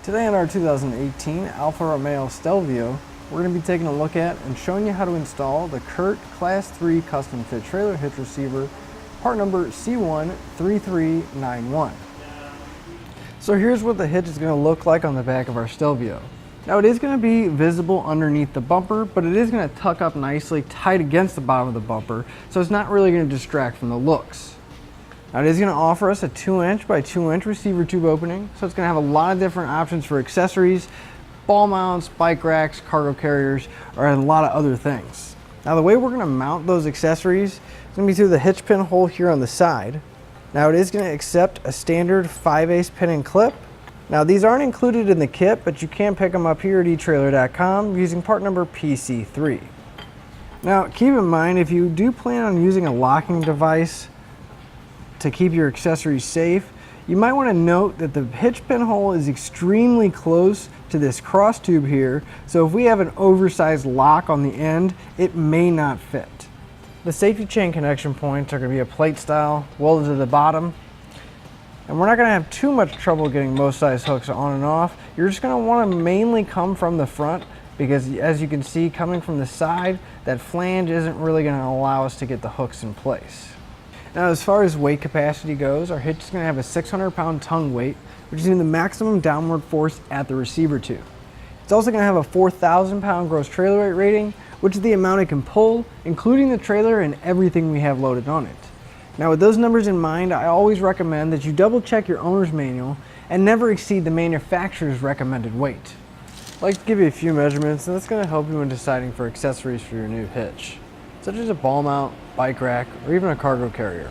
Today on our 2018 Alfa Romeo Stelvio, we're going to be taking a look at and showing you how to install the CURT Class 3 Custom Fit Trailer Hitch Receiver, part number C13391. So here's what the hitch is going to look like on the back of our Stelvio. Now it is going to be visible underneath the bumper, but it is going to tuck up nicely tight against the bottom of the bumper, so it's not really going to distract from the looks. Now it is going to offer us a 2" by 2" receiver tube opening, so it's going to have a lot of different options for accessories, ball mounts, bike racks, cargo carriers, or a lot of other things. Now the way we're going to mount those accessories is going to be through the hitch pin hole here on the side. Now it is going to accept a standard 5/8 pin and clip. Now these aren't included in the kit, but you can pick them up here at etrailer.com using part number PC3. Now keep in mind, if you do plan on using a locking device to keep your accessories safe, you might want to note that the hitch pin hole is extremely close to this cross tube here, so if we have an oversized lock on the end, it may not fit. The safety chain connection points are going to be a plate style welded to the bottom, and we're not going to have too much trouble getting most size hooks on and off. You're just going to want to mainly come from the front, because as you can see, coming from the side, that flange isn't really going to allow us to get the hooks in place. Now as far as weight capacity goes, our hitch is going to have a 600-pound tongue weight, which is the maximum downward force at the receiver tube. It's also going to have a 4,000-pound gross trailer weight rating, which is the amount it can pull, including the trailer and everything we have loaded on it. Now with those numbers in mind, I always recommend that you double check your owner's manual and never exceed the manufacturer's recommended weight. I'd like to give you a few measurements, and that's going to help you in deciding for accessories for your new hitch, such as a ball mount, bike rack, or even a cargo carrier.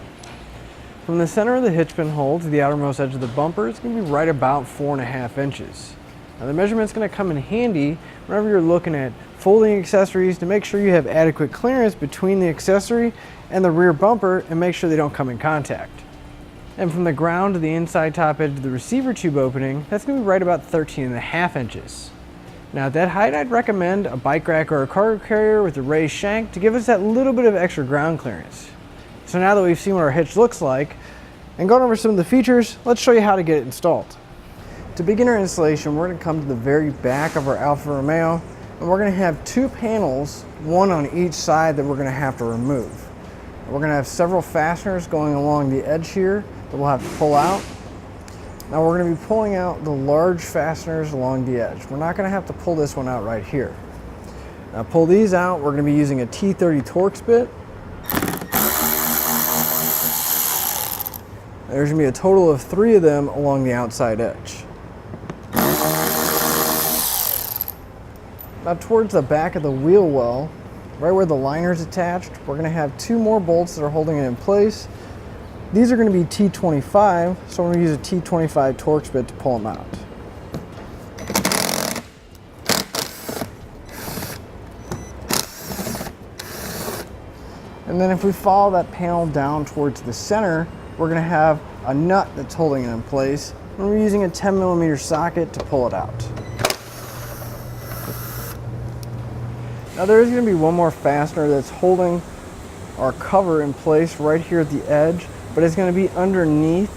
From the center of the hitch pin hole to the outermost edge of the bumper, it's going to be right about 4.5 inches. Now the measurement's going to come in handy whenever you're looking at folding accessories to make sure you have adequate clearance between the accessory and the rear bumper and make sure they don't come in contact. And from the ground to the inside top edge of the receiver tube opening, that's going to be right about 13.5 inches. Now at that height, I'd recommend a bike rack or a cargo carrier with a raised shank to give us that little bit of extra ground clearance. So now that we've seen what our hitch looks like and gone over some of the features, let's show you how to get it installed. To begin our installation, we're going to come to the very back of our Alfa Romeo, and we're going to have two panels, one on each side, that we're going to have to remove. We're going to have several fasteners going along the edge here that we'll have to pull out. Now we're going to be pulling out the large fasteners along the edge. We're not going to have to pull this one out right here. Now pull these out, we're going to be using a T30 Torx bit. There's going to be a total of 3 of them along the outside edge. Now towards the back of the wheel well, right where the liner is attached, we're going to have 2 more bolts that are holding it in place. These are going to be T25, so I'm going to use a T25 Torx bit to pull them out. And then if we follow that panel down towards the center, we're going to have a nut that's holding it in place. And we're using a 10mm socket to pull it out. Now there is going to be one more fastener that's holding our cover in place right here at the edge, but it's going to be underneath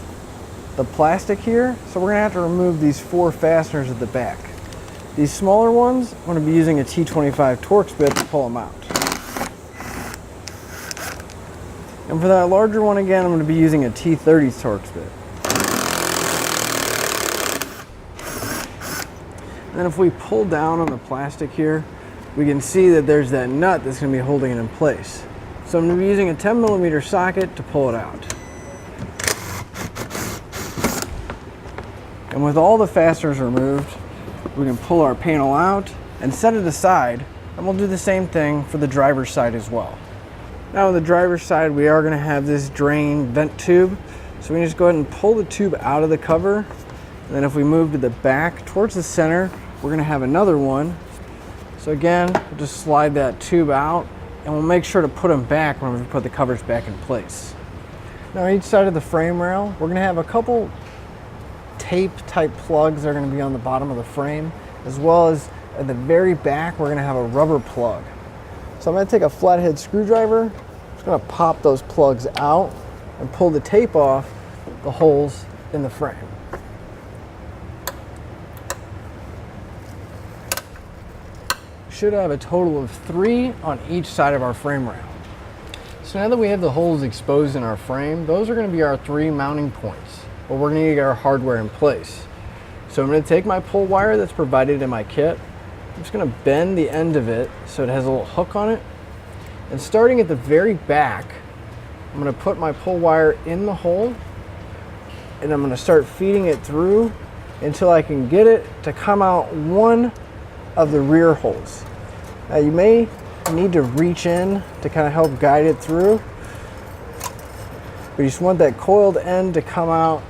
the plastic here, so we're going to have to remove these 4 fasteners at the back. These smaller ones, I'm going to be using a T25 Torx bit to pull them out. And for that larger one again, I'm going to be using a T30 Torx bit. And then if we pull down on the plastic here, we can see that there's that nut that's going to be holding it in place. So I'm going to be using a 10mm socket to pull it out. And with all the fasteners removed, we can pull our panel out and set it aside, and we'll do the same thing for the driver's side as well. Now on the driver's side, we are going to have this drain vent tube, so we can just go ahead and pull the tube out of the cover, and then if we move to the back towards the center, we're going to have another one. So again, we'll just slide that tube out, and we'll make sure to put them back when we put the covers back in place. Now on each side of the frame rail, we're going to have a couple tape type plugs that are going to be on the bottom of the frame, as well as at the very back we're going to have a rubber plug. So I'm going to take a flathead screwdriver, just going to pop those plugs out and pull the tape off the holes in the frame. should have a total of 3 on each side of our frame rail. So now that we have the holes exposed in our frame, those are going to be our 3 mounting points, but we're going to get our hardware in place. So I'm going to take my pull wire that's provided in my kit. I'm just going to bend the end of it so it has a little hook on it. And starting at the very back, I'm going to put my pull wire in the hole, and I'm going to start feeding it through until I can get it to come out one of the rear holes. Now you may need to reach in to kind of help guide it through, but you just want that coiled end to come out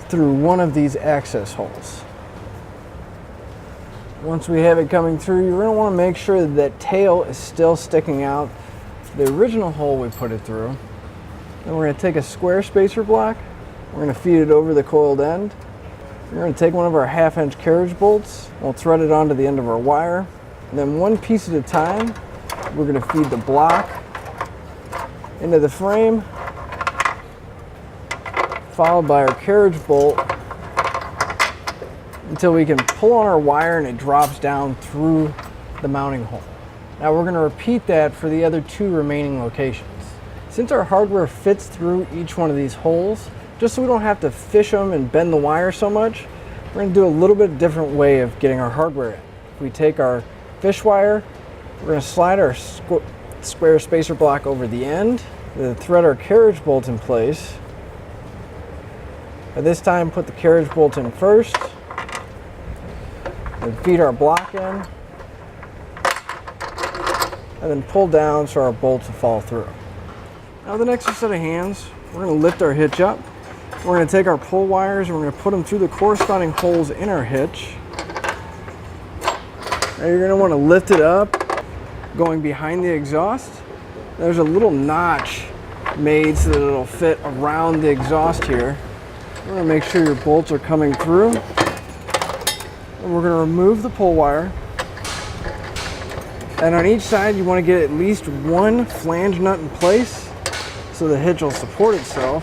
through one of these access holes. Once we have it coming through, you're going to want to make sure that that tail is still sticking out the original hole we put it through. Then we're going to take a square spacer block, we're going to feed it over the coiled end. We're going to take one of our 1/2-inch carriage bolts, we'll thread it onto the end of our wire, and then one piece at a time, we're going to feed the block into the frame, followed by our carriage bolt, until we can pull on our wire and it drops down through the mounting hole. Now we're going to repeat that for the other 2 remaining locations. Since our hardware fits through each one of these holes, just so we don't have to fish them and bend the wire so much, we're going to do a little bit different way of getting our hardware in. If we take our fish wire, we're going to slide our square spacer block over the end, then thread our carriage bolt in place. At this time, put the carriage bolt in first, and feed our block in, and then pull down so our bolts will fall through. Now the next set of hands, we're going to lift our hitch up. We're going to take our pull wires and we're going to put them through the corresponding holes in our hitch. Now you're going to want to lift it up, going behind the exhaust. There's a little notch made so that it'll fit around the exhaust here. We're going to make sure your bolts are coming through. And we're going to remove the pull wire. And on each side you want to get at least one flange nut in place so the hitch will support itself.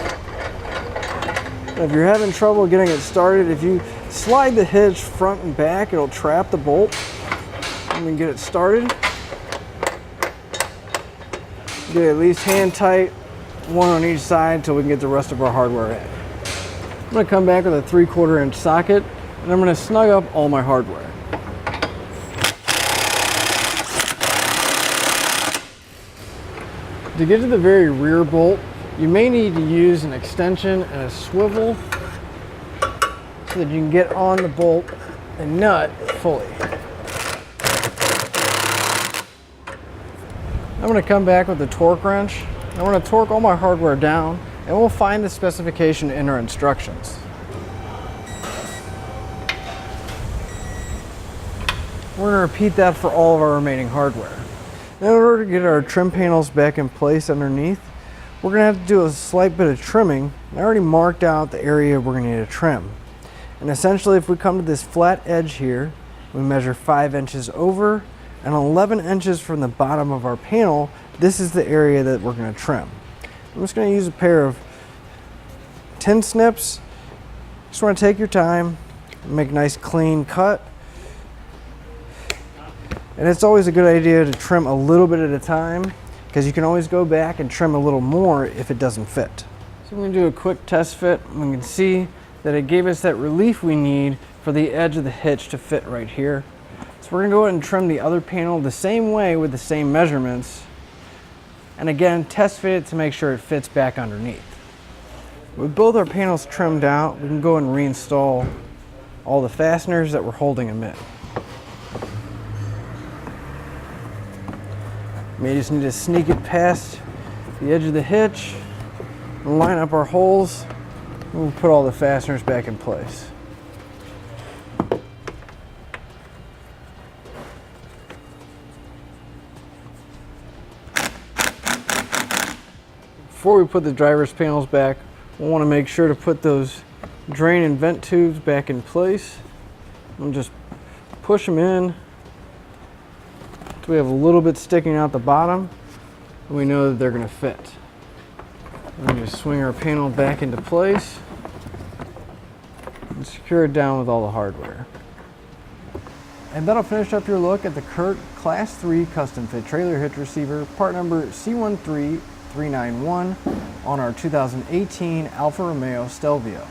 And if you're having trouble getting it started, if you slide the hitch front and back, it'll trap the bolt. And we can get it started. Get it at least hand tight, one on each side until we can get the rest of our hardware in. I'm going to come back with a 3/4 inch socket, and I'm going to snug up all my hardware. To get to the very rear bolt, you may need to use an extension and a swivel so that you can get on the bolt and nut fully. I'm going to come back with a torque wrench. I want to torque all my hardware down, and we'll find the specification in our instructions. We're going to repeat that for all of our remaining hardware. Now, in order to get our trim panels back in place underneath, we're going to have to do a slight bit of trimming. I already marked out the area we're going to need to trim. And essentially, if we come to this flat edge here, we measure 5 inches over and 11 inches from the bottom of our panel, this is the area that we're going to trim. I'm just going to use a pair of tin snips. Just want to take your time, make a nice clean cut. And it's always a good idea to trim a little bit at a time, because you can always go back and trim a little more if it doesn't fit. So I'm going to do a quick test fit. We can see that it gave us that relief we need for the edge of the hitch to fit right here. So we're going to go ahead and trim the other panel the same way with the same measurements. And again, test fit it to make sure it fits back underneath. With both our panels trimmed out, we can go and reinstall all the fasteners that were holding them in. We may just need to sneak it past the edge of the hitch, and line up our holes, and we'll put all the fasteners back in place. Before we put the driver's panels back, we'll want to make sure to put those drain and vent tubes back in place. And just push them in so we have a little bit sticking out the bottom, and we know that they're going to fit. And we just swing our panel back into place and secure it down with all the hardware. And that'll finish up your look at the CURT Class 3 Custom Fit Trailer Hitch Receiver, part number C13391 on our 2018 Alfa Romeo Stelvio.